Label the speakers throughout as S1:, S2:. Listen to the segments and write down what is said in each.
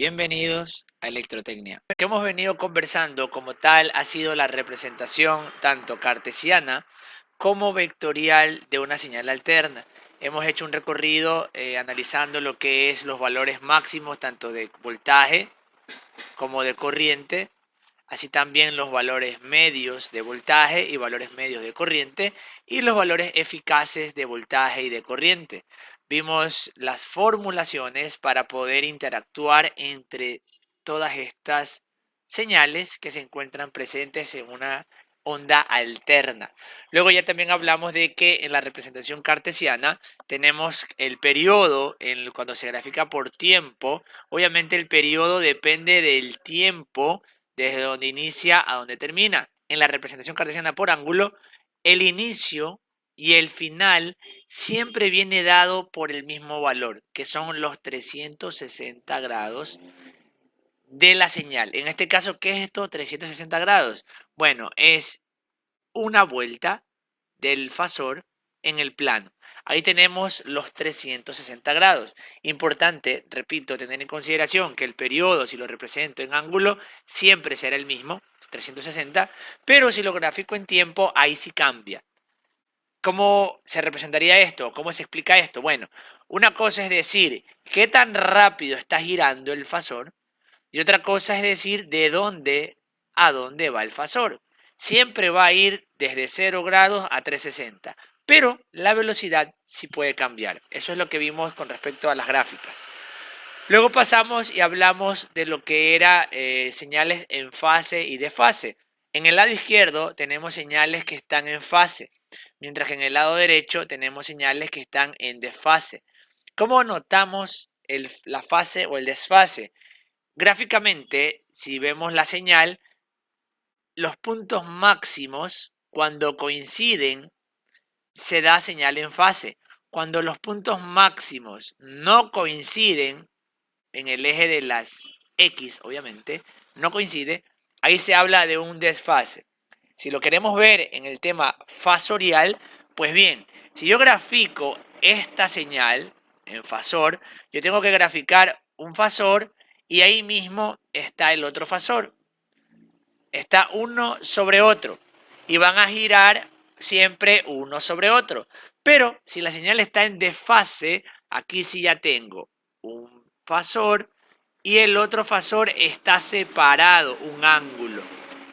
S1: Bienvenidos a Electrotecnia. Lo que hemos venido conversando como tal ha sido la representación tanto cartesiana como vectorial de una señal alterna. Hemos hecho un recorrido analizando lo que es los valores máximos tanto de voltaje como de corriente, así también los valores medios de voltaje y valores medios de corriente y los valores eficaces de voltaje y de corriente. Vimos las formulaciones para poder interactuar entre todas estas señales que se encuentran presentes en una onda alterna. Luego ya también hablamos de que en la representación cartesiana tenemos el periodo cuando se grafica por tiempo. Obviamente el periodo depende del tiempo desde donde inicia a donde termina. En la representación cartesiana por ángulo, el inicio y el final siempre viene dado por el mismo valor, que son los 360 grados de la señal. En este caso, ¿qué es esto? 360 grados. Bueno, es una vuelta del fasor en el plano. Ahí tenemos los 360 grados. Importante, repito, tener en consideración que el periodo, si lo represento en ángulo, siempre será el mismo, 360, pero si lo grafico en tiempo, ahí sí cambia. ¿Cómo se representaría esto? ¿Cómo se explica esto? Bueno, una cosa es decir qué tan rápido está girando el fasor y otra cosa es decir de dónde a dónde va el fasor. Siempre va a ir desde 0 grados a 360, pero la velocidad sí puede cambiar. Eso es lo que vimos con respecto a las gráficas. Luego pasamos y hablamos de lo que era señales en fase y desfase. En el lado izquierdo tenemos señales que están en fase, mientras que en el lado derecho tenemos señales que están en desfase. ¿Cómo notamos la fase o el desfase? Gráficamente, si vemos la señal, los puntos máximos, cuando coinciden, se da señal en fase. Cuando los puntos máximos no coinciden, en el eje de las X, obviamente, no coincide, ahí se habla de un desfase. Si lo queremos ver en el tema fasorial, pues bien, si yo grafico esta señal en fasor, yo tengo que graficar un fasor y ahí mismo está el otro fasor. Está uno sobre otro y van a girar siempre uno sobre otro. Pero si la señal está en desfase, aquí sí ya tengo un fasor y el otro fasor está separado, un ángulo.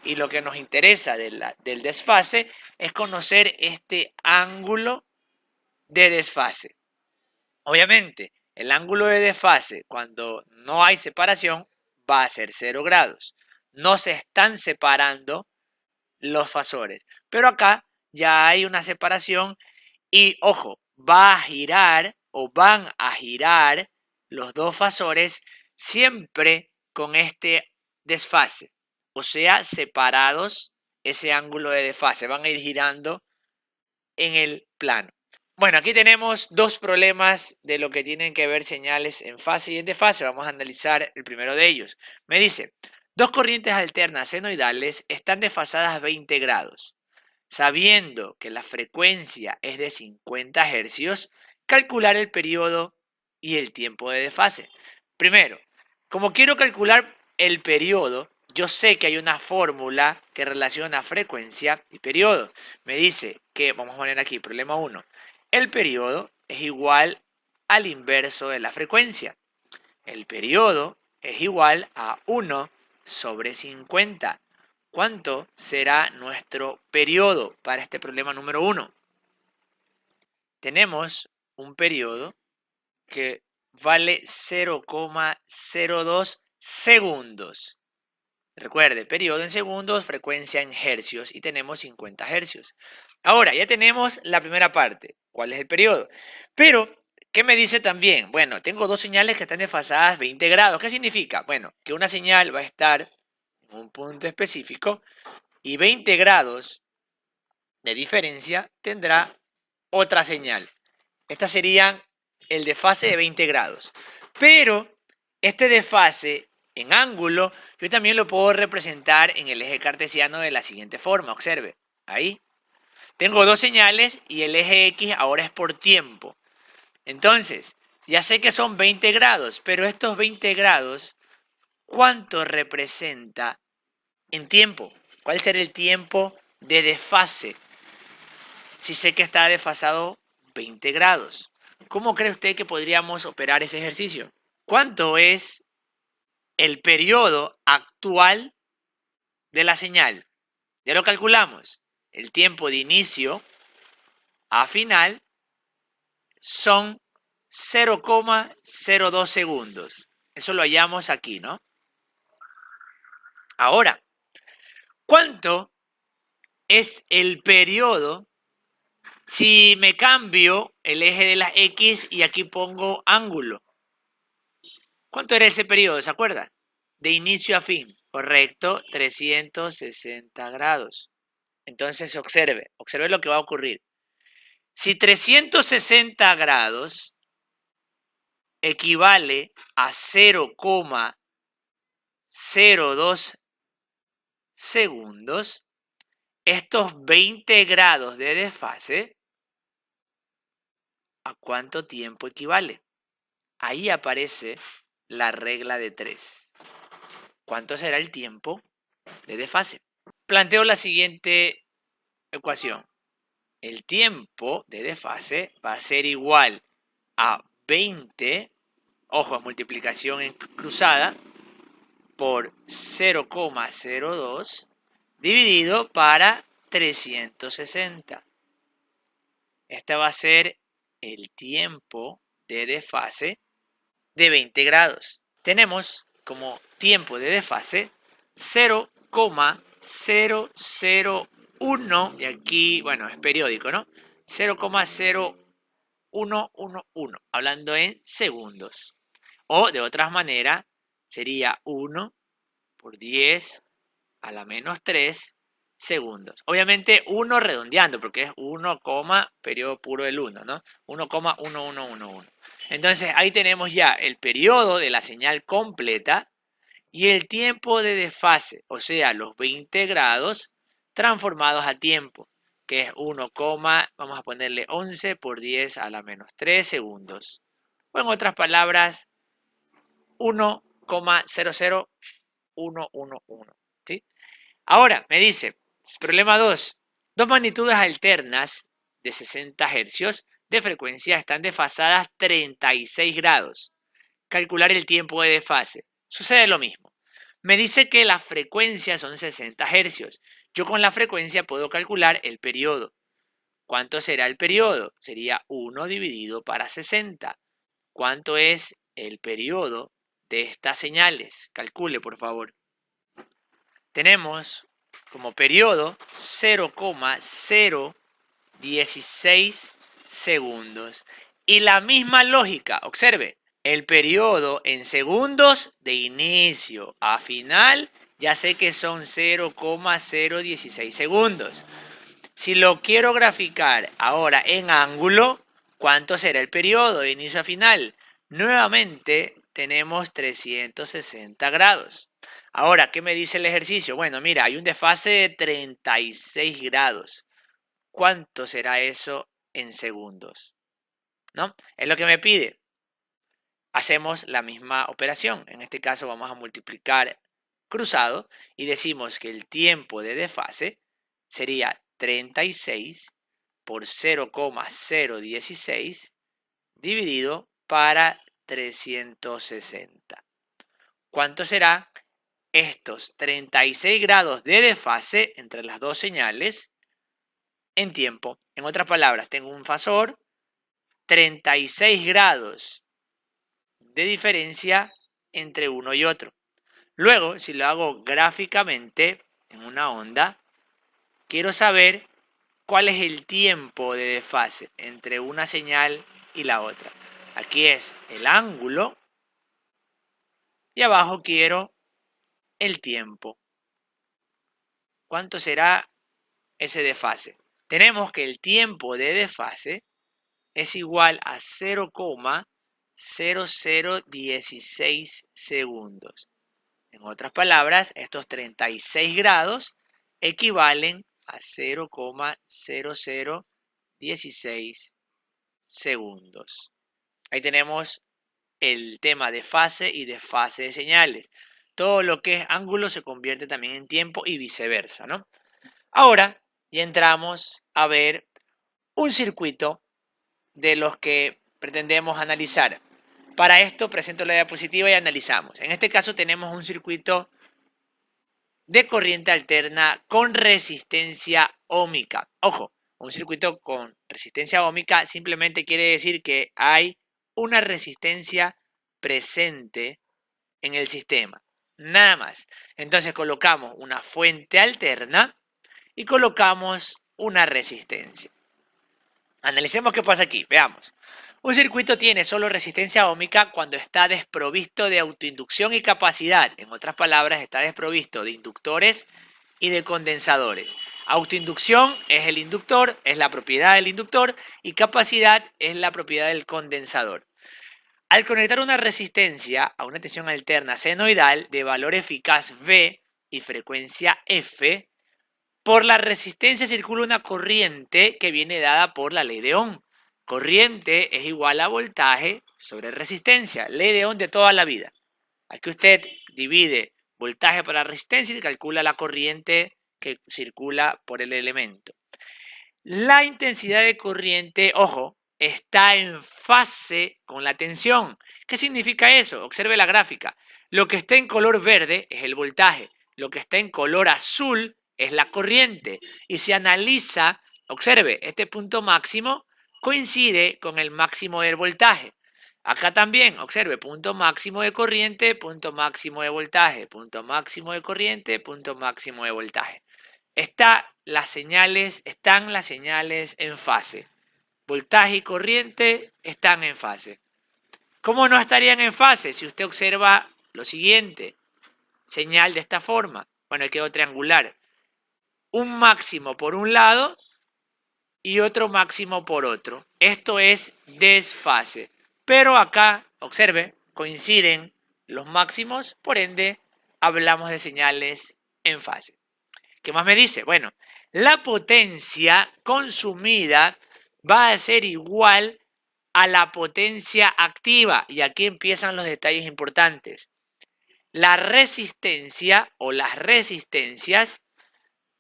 S1: Y lo que nos interesa del desfase es conocer este ángulo de desfase. Obviamente, el ángulo de desfase cuando no hay separación va a ser 0 grados. No se están separando los fasores, pero acá ya hay una separación y, ojo, va a girar o van a girar los dos fasores siempre con este desfase, o sea, separados ese ángulo de desfase, van a ir girando en el plano. Bueno, aquí tenemos dos problemas de lo que tienen que ver señales en fase y en desfase. Vamos a analizar el primero de ellos. Me dice, dos corrientes alternas senoidales están desfasadas 20 grados. Sabiendo que la frecuencia es de 50 hercios, calcular el periodo y el tiempo de desfase. Primero, como quiero calcular el periodo, yo sé que hay una fórmula que relaciona frecuencia y periodo. Me dice que, vamos a poner aquí, problema 1, el periodo es igual al inverso de la frecuencia. El periodo es igual a 1 sobre 50. ¿Cuánto será nuestro periodo para este problema número 1? Tenemos un periodo que vale 0,02 segundos. Recuerde, periodo en segundos, frecuencia en hercios y tenemos 50 hercios. Ahora, ya tenemos la primera parte. ¿Cuál es el periodo? Pero, ¿qué me dice también? Bueno, tengo dos señales que están desfasadas 20 grados. ¿Qué significa? Bueno, que una señal va a estar en un punto específico y 20 grados de diferencia tendrá otra señal. Estas serían el desfase de 20 grados. Pero este desfase en ángulo yo también lo puedo representar en el eje cartesiano de la siguiente forma. Observe, ahí. Tengo dos señales y el eje X ahora es por tiempo. Entonces, ya sé que son 20 grados, pero estos 20 grados ¿cuánto representa en tiempo? ¿Cuál será el tiempo de desfase? Si sé que está desfasado 20 grados. ¿Cómo cree usted que podríamos operar ese ejercicio? ¿Cuánto es el periodo actual de la señal? Ya lo calculamos. El tiempo de inicio a final son 0,02 segundos. Eso lo hallamos aquí, ¿no? Ahora, ¿cuánto es el periodo si me cambio el eje de las X y aquí pongo ángulo? ¿Cuánto era ese periodo? ¿Se acuerda? De inicio a fin. Correcto, 360 grados. Entonces observe lo que va a ocurrir. Si 360 grados equivale a 0,02 segundos, estos 20 grados de desfase, ¿a cuánto tiempo equivale? Ahí aparece la regla de 3. ¿Cuánto será el tiempo de desfase? Planteo la siguiente ecuación. El tiempo de desfase va a ser igual a 20, ojo, es multiplicación en cruzada, por 0,02 dividido para 360. Este va a ser el tiempo de desfase de 20 grados. Tenemos como tiempo de desfase 0,001, y aquí, bueno, es periódico, ¿no? 0,0111, hablando en segundos. O de otra manera, sería 1 por 10 a la menos 3 segundos. Obviamente 1 redondeando, porque es 1, periodo puro del 1, ¿no? 1,1111. Entonces ahí tenemos ya el periodo de la señal completa y el tiempo de desfase, o sea, los 20 grados transformados a tiempo, que es 1, vamos a ponerle 11 por 10 a la menos 3 segundos. O en otras palabras, 1,00111. ¿Sí? Ahora, me dice, problema 2. Dos magnitudes alternas de 60 hercios de frecuencia están desfasadas 36 grados. Calcular el tiempo de desfase. Sucede lo mismo. Me dice que la frecuencia son 60 hercios. Yo con la frecuencia puedo calcular el periodo. ¿Cuánto será el periodo? Sería 1 dividido para 60. ¿Cuánto es el periodo de estas señales? Calcule, por favor. Tenemos como periodo 0,016 segundos. Y la misma lógica, observe, el periodo en segundos de inicio a final, ya sé que son 0,016 segundos. Si lo quiero graficar ahora en ángulo, ¿cuánto será el periodo de inicio a final? Nuevamente tenemos 360 grados. Ahora, ¿qué me dice el ejercicio? Bueno, mira, hay un desfase de 36 grados. ¿Cuánto será eso en segundos? ¿No? Es lo que me pide. Hacemos la misma operación. En este caso vamos a multiplicar cruzado y decimos que el tiempo de desfase sería 36 por 0,016 dividido para 360. ¿Cuánto será estos 36 grados de desfase entre las dos señales en tiempo? En otras palabras, tengo un fasor, 36 grados de diferencia entre uno y otro. Luego, si lo hago gráficamente en una onda, quiero saber cuál es el tiempo de desfase entre una señal y la otra. Aquí es el ángulo y abajo quiero el tiempo. ¿Cuánto será ese desfase? Tenemos que el tiempo de desfase es igual a 0,0016 segundos. En otras palabras, estos 36 grados equivalen a 0,0016 segundos. Ahí tenemos el tema de fase y desfase de señales. todo lo que es ángulo se convierte también en tiempo y viceversa, ¿no? Ahora ya entramos a ver un circuito de los que pretendemos analizar. Para esto presento la diapositiva y analizamos. En este caso tenemos un circuito de corriente alterna con resistencia óhmica. Ojo, un circuito con resistencia óhmica simplemente quiere decir que hay una resistencia presente en el sistema. Nada más. Entonces colocamos una fuente alterna y colocamos una resistencia. Analicemos qué pasa aquí. Veamos. Un circuito tiene solo resistencia óhmica cuando está desprovisto de autoinducción y capacidad. En otras palabras, está desprovisto de inductores y de condensadores. Autoinducción es el inductor, es la propiedad del inductor, y capacidad es la propiedad del condensador. Al conectar una resistencia a una tensión alterna senoidal de valor eficaz V y frecuencia F, por la resistencia circula una corriente que viene dada por la ley de Ohm. Corriente es igual a voltaje sobre resistencia, ley de Ohm de toda la vida. Aquí usted divide voltaje por la resistencia y calcula la corriente que circula por el elemento. La intensidad de corriente, ojo, está en fase con la tensión. ¿Qué significa eso? Observe la gráfica. Lo que está en color verde es el voltaje. Lo que está en color azul es la corriente. Y se analiza, observe, este punto máximo coincide con el máximo del voltaje. Acá también, observe, punto máximo de corriente, punto máximo de voltaje, punto máximo de corriente, punto máximo de voltaje. Están las señales en fase. Voltaje y corriente están en fase. ¿Cómo no estarían en fase? Si usted observa lo siguiente, señal de esta forma. Bueno, quedó triangular. Un máximo por un lado y otro máximo por otro. Esto es desfase. Pero acá, observe, coinciden los máximos, por ende, hablamos de señales en fase. ¿Qué más me dice? Bueno, la potencia consumida va a ser igual a la potencia activa. Y aquí empiezan los detalles importantes. La resistencia o las resistencias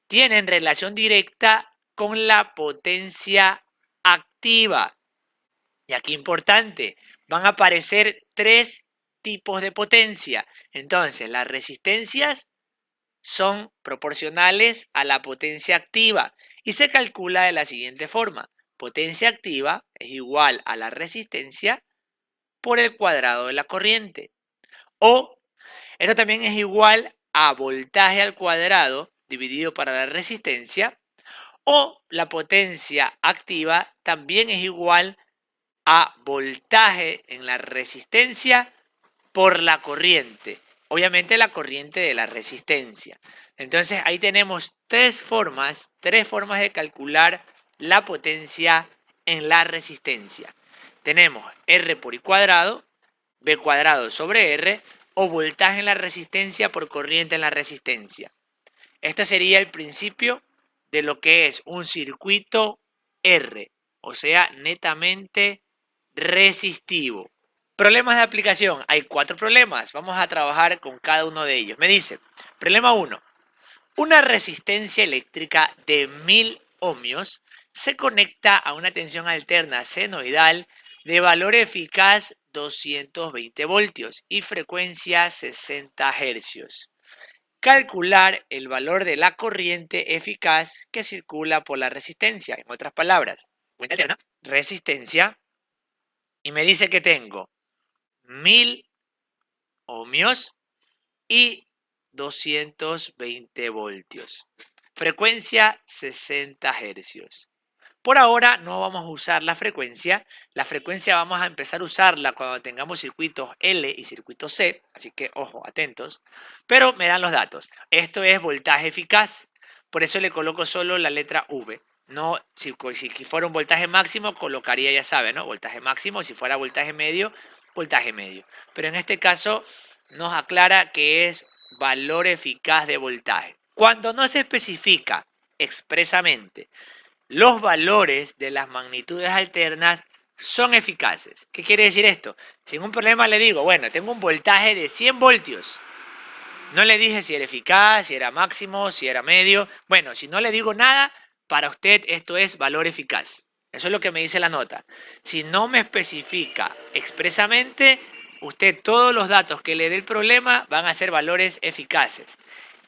S1: tienen relación directa con la potencia activa. Y aquí importante, van a aparecer tres tipos de potencia. Entonces, las resistencias son proporcionales a la potencia activa y se calcula de la siguiente forma. Potencia activa es igual a la resistencia por el cuadrado de la corriente. O esto también es igual a voltaje al cuadrado dividido para la resistencia. O la potencia activa también es igual a voltaje en la resistencia por la corriente. Obviamente la corriente de la resistencia. Entonces ahí tenemos tres formas de calcular la potencia en la resistencia. Tenemos R por I cuadrado, V cuadrado sobre R, o voltaje en la resistencia por corriente en la resistencia. Este sería el principio de lo que es un circuito R, o sea, netamente resistivo. Problemas de aplicación. Hay 4 problemas. Vamos a trabajar con cada uno de ellos. Me dice, problema 1. Una resistencia eléctrica de 1000 ohmios se conecta a una tensión alterna senoidal de valor eficaz 220 voltios y frecuencia 60 hercios. Calcular el valor de la corriente eficaz que circula por la resistencia. En otras palabras, fuente alterna, resistencia, y me dice que tengo 1000 ohmios y 220 voltios. Frecuencia 60 hercios. Por ahora no vamos a usar la frecuencia. La frecuencia vamos a empezar a usarla cuando tengamos circuitos L y circuitos C. Así que, ojo, atentos. Pero me dan los datos. Esto es voltaje eficaz. Por eso le coloco solo la letra V. No, si fuera un voltaje máximo, colocaría, ya saben, ¿no? Voltaje máximo. Si fuera voltaje medio, voltaje medio. Pero en este caso nos aclara que es valor eficaz de voltaje. Cuando no se especifica expresamente los valores de las magnitudes alternas, son eficaces. ¿Qué quiere decir esto? Sin un problema le digo, bueno, tengo un voltaje de 100 voltios No le dije si era eficaz, si era máximo, si era medio. Bueno, si no le digo nada, para usted esto es valor eficaz. Eso es lo que me dice la nota. Si no me especifica expresamente, usted todos los datos que le dé el problema van a ser valores eficaces.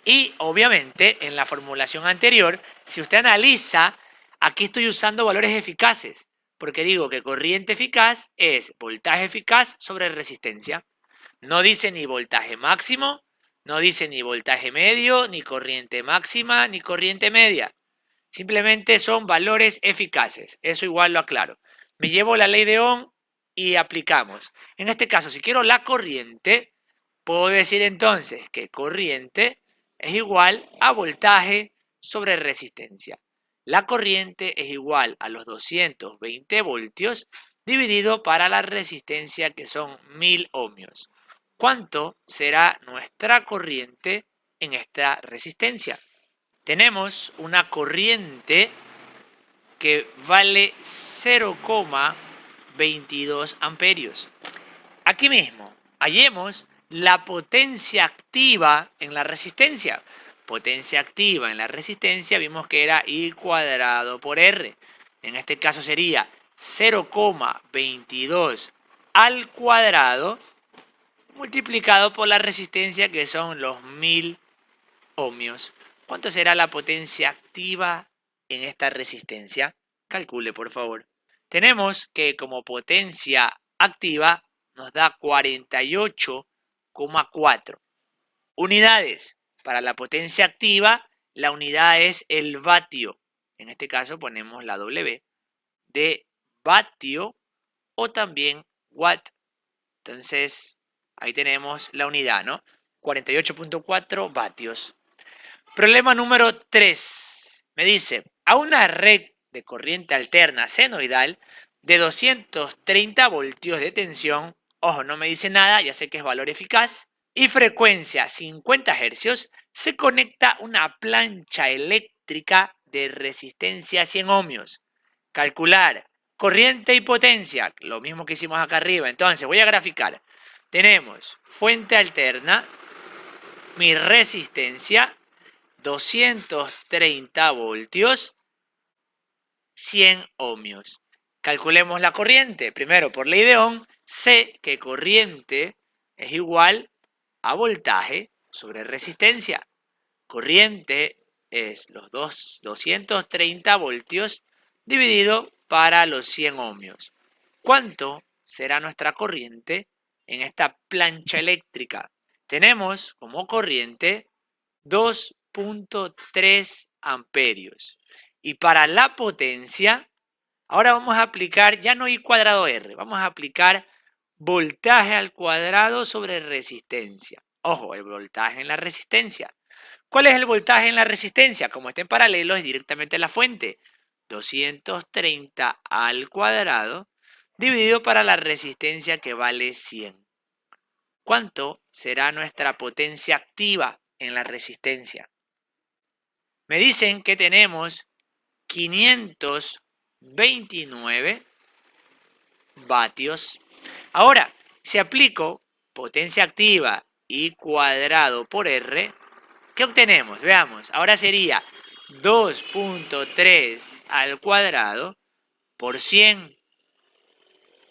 S1: Y obviamente en la formulación anterior, si usted analiza, aquí estoy usando valores eficaces, porque digo que corriente eficaz es voltaje eficaz sobre resistencia. No dice ni voltaje máximo, no dice ni voltaje medio, ni corriente máxima, ni corriente media. Simplemente son valores eficaces. Eso igual lo aclaro. Me llevo la ley de Ohm y aplicamos. En este caso, si quiero la corriente, puedo decir entonces que corriente es igual a voltaje sobre resistencia. La corriente es igual a los 220 voltios dividido para la resistencia que son 1000 ohmios. ¿Cuánto será nuestra corriente en esta resistencia? Tenemos una corriente que vale 0,22 amperios. Aquí mismo, hallemos la potencia activa en la resistencia. Potencia activa en la resistencia vimos que era I cuadrado por R. En este caso sería 0,22 al cuadrado multiplicado por la resistencia que son los 1000 ohmios. ¿Cuánto será la potencia activa en esta resistencia? Calcule, por favor. Tenemos que como potencia activa nos da 48,4 unidades. Para la potencia activa, la unidad es el vatio. En este caso ponemos la W de vatio o también watt. Entonces, ahí tenemos la unidad, ¿no? 48,4 vatios. Problema número 3. Me dice, a una red de corriente alterna senoidal de 230 voltios de tensión, ojo, no me dice nada, ya sé que es valor eficaz, y frecuencia 50 hercios, se conecta una plancha eléctrica de resistencia 100 ohmios. Calcular corriente y potencia, lo mismo que hicimos acá arriba. Entonces, voy a graficar. Tenemos fuente alterna, mi resistencia, 230 voltios, 100 ohmios. Calculemos la corriente. Primero, por ley de Ohm, sé que corriente es igual a voltaje sobre resistencia. Corriente es los 230 voltios dividido para los 100 ohmios. ¿Cuánto será nuestra corriente en esta plancha eléctrica? Tenemos como corriente 2,3 amperios. Y para la potencia, ahora vamos a aplicar ya no I cuadrado R, vamos a aplicar voltaje al cuadrado sobre resistencia. Ojo, el voltaje en la resistencia. ¿Cuál es el voltaje en la resistencia? Como está en paralelo, es directamente la fuente. 230 al cuadrado dividido para la resistencia que vale 100. ¿Cuánto será nuestra potencia activa en la resistencia? Me dicen que tenemos 529 vatios. Ahora, si aplico potencia activa I cuadrado por R, ¿qué obtenemos? Veamos, ahora sería 2,3 al cuadrado por 100.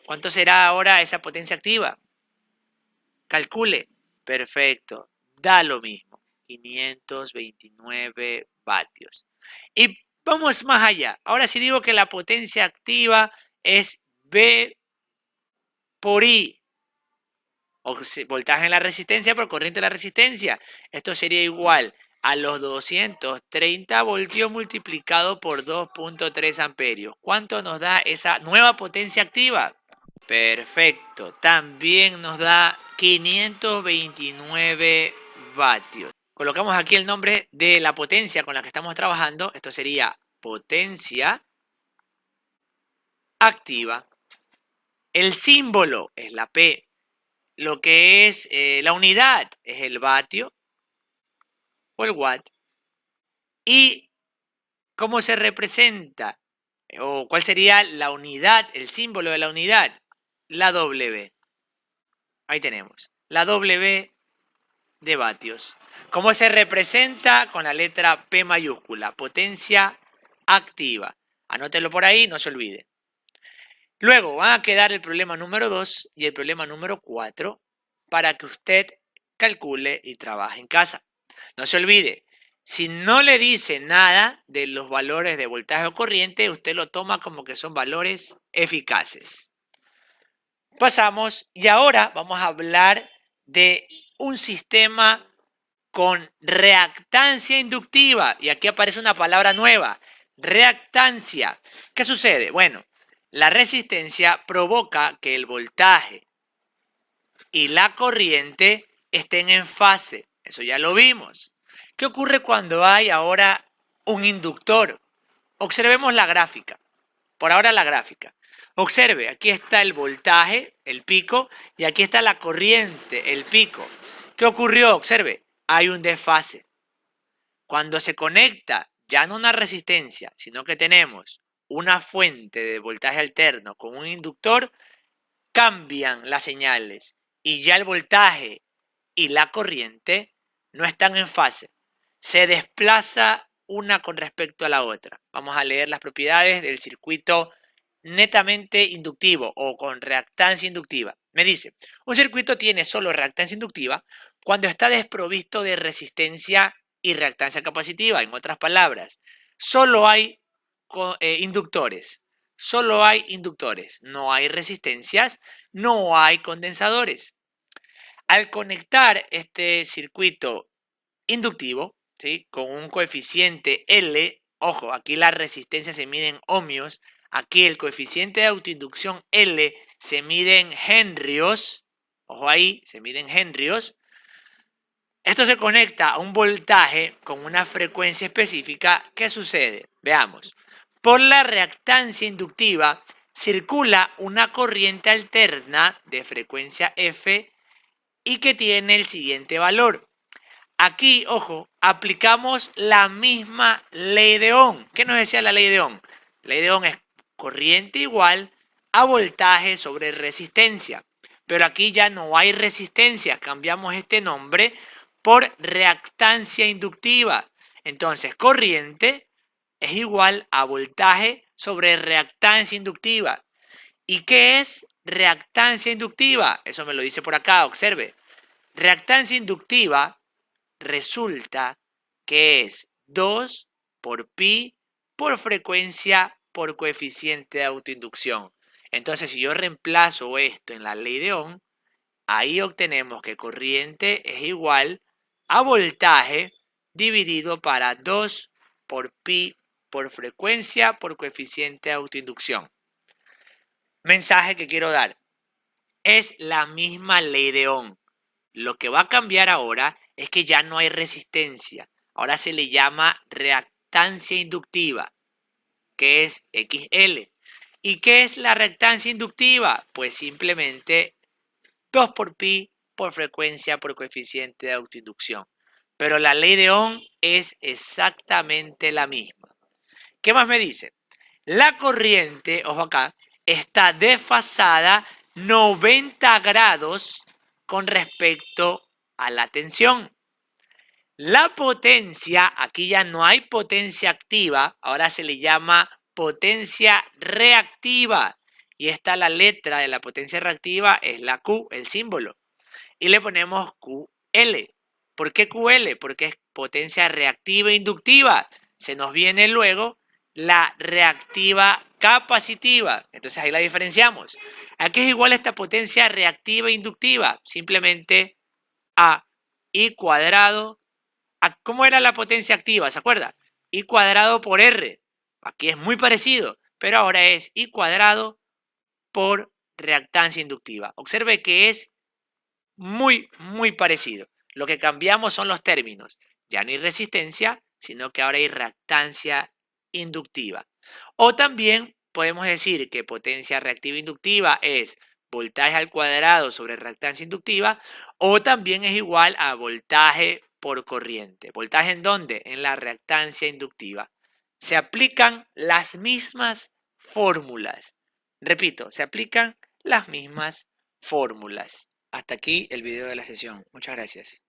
S1: ¿Cuánto será ahora esa potencia activa? Calcule. Perfecto, da lo mismo. 529 vatios. Y vamos más allá. Ahora si digo que la potencia activa es V por I, o voltaje en la resistencia por corriente en la resistencia. Esto sería igual a los 230 voltios multiplicado por 2,3 amperios. ¿Cuánto nos da esa nueva potencia activa? Perfecto, también nos da 529 vatios. Colocamos aquí el nombre de la potencia con la que estamos trabajando. Esto sería potencia activa. El símbolo es la P. Lo que es la unidad es el vatio o el watt. ¿Y cómo se representa? ¿O cuál sería la unidad, el símbolo de la unidad? La W. Ahí tenemos. La W de vatios. ¿Cómo se representa? Con la letra P mayúscula, potencia activa. Anótelo por ahí, no se olvide. Luego van a quedar el problema número 2 y el problema número 4 para que usted calcule y trabaje en casa. No se olvide, si no le dice nada de los valores de voltaje o corriente, usted lo toma como que son valores eficaces. Pasamos y ahora vamos a hablar de un sistema con reactancia inductiva. Y aquí aparece una palabra nueva, reactancia. ¿Qué sucede? Bueno, la resistencia provoca que el voltaje y la corriente estén en fase. Eso ya lo vimos. ¿Qué ocurre cuando hay ahora un inductor? Observemos la gráfica. Por ahora la gráfica. Observe, aquí está el voltaje, el pico, y aquí está la corriente, el pico. ¿Qué ocurrió? Observe, hay un desfase. Cuando se conecta ya no una resistencia, sino que tenemos una fuente de voltaje alterno con un inductor, cambian las señales y ya el voltaje y la corriente no están en fase. Se desplaza una con respecto a la otra. Vamos a leer las propiedades del circuito netamente inductivo o con reactancia inductiva. Me dice, un circuito tiene solo reactancia inductiva cuando está desprovisto de resistencia y reactancia capacitiva. En otras palabras, solo hay inductores. Solo hay inductores. No hay resistencias, no hay condensadores. Al conectar este circuito inductivo, ¿sí?, con un coeficiente L, ojo, aquí la resistencia se mide en ohmios, aquí el coeficiente de autoinducción L se mide en henrios, ojo ahí, se mide en henrios. Esto se conecta a un voltaje con una frecuencia específica. ¿Qué sucede? Veamos. Por la reactancia inductiva circula una corriente alterna de frecuencia F y que tiene el siguiente valor. Aquí, ojo, aplicamos la misma ley de Ohm. ¿Qué nos decía la ley de Ohm? La ley de Ohm es corriente igual a voltaje sobre resistencia. Pero aquí ya no hay resistencia. Cambiamos este nombre por reactancia inductiva. Entonces, corriente es igual a voltaje sobre reactancia inductiva. ¿Y qué es reactancia inductiva? Eso me lo dice por acá, observe. Reactancia inductiva resulta que es 2 por pi por frecuencia por coeficiente de autoinducción. Entonces, si yo reemplazo esto en la ley de Ohm, ahí obtenemos que corriente es igual a voltaje dividido para 2 por pi por frecuencia por coeficiente de autoinducción. Mensaje que quiero dar. Es la misma ley de Ohm. Lo que va a cambiar ahora es que ya no hay resistencia. Ahora se le llama reactancia inductiva, que es XL. ¿Y qué es la reactancia inductiva? Pues simplemente 2 por pi por frecuencia por coeficiente de autoinducción. Pero la ley de Ohm es exactamente la misma. ¿Qué más me dice? La corriente, ojo acá, está desfasada 90 grados con respecto a la tensión. La potencia, aquí ya no hay potencia activa, ahora se le llama potencia reactiva. Y esta la letra de la potencia reactiva es la Q, el símbolo. Y le ponemos QL. ¿Por qué QL? Porque es potencia reactiva inductiva. Se nos viene luego la reactiva capacitiva. Entonces ahí la diferenciamos. ¿A qué es igual esta potencia reactiva inductiva? Simplemente a I cuadrado. ¿Cómo era la potencia activa? ¿Se acuerda? I cuadrado por R. Aquí es muy parecido, pero ahora es I cuadrado por reactancia inductiva. Observe que es muy parecido. Lo que cambiamos son los términos. Ya no hay resistencia, sino que ahora hay reactancia inductiva. O también podemos decir que potencia reactiva inductiva es voltaje al cuadrado sobre reactancia inductiva, o también es igual a voltaje por corriente. ¿Voltaje en dónde? En la reactancia inductiva. Se aplican las mismas fórmulas. Repito, se aplican las mismas fórmulas. Hasta aquí el video de la sesión. Muchas gracias.